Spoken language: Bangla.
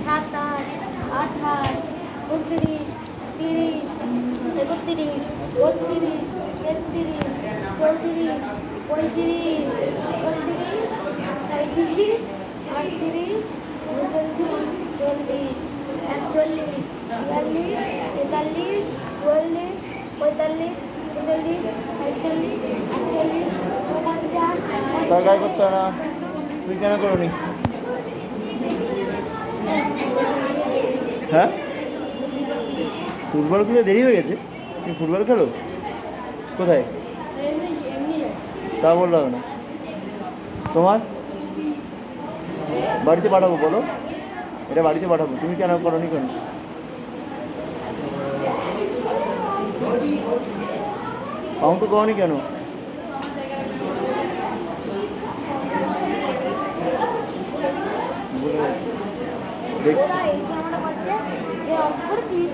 সাতাশ, আঠাশ, 29, 30, 31, 32, 33, 34, 35, 36, 37, 38, 39, 40, 41, 42, 43, 44, 45, 46, 47, 48, 49, তার গায়ে করতে হয় না, তুই কেন করনি? হ্যাঁ, ফুটবল খেলে দেরি হয়ে গেছে? তুমি ফুটবল খেলো কোথায়? তা বললাম না। তোমার বাড়িতে পাঠাবো, বলো এটা বাড়িতে পাঠাবো, তুমি কেন করনি কেন? কাউন্ট তো করনি কেন? ওরা এসে আমরা বলছে যে অঙ্ক করেছিস।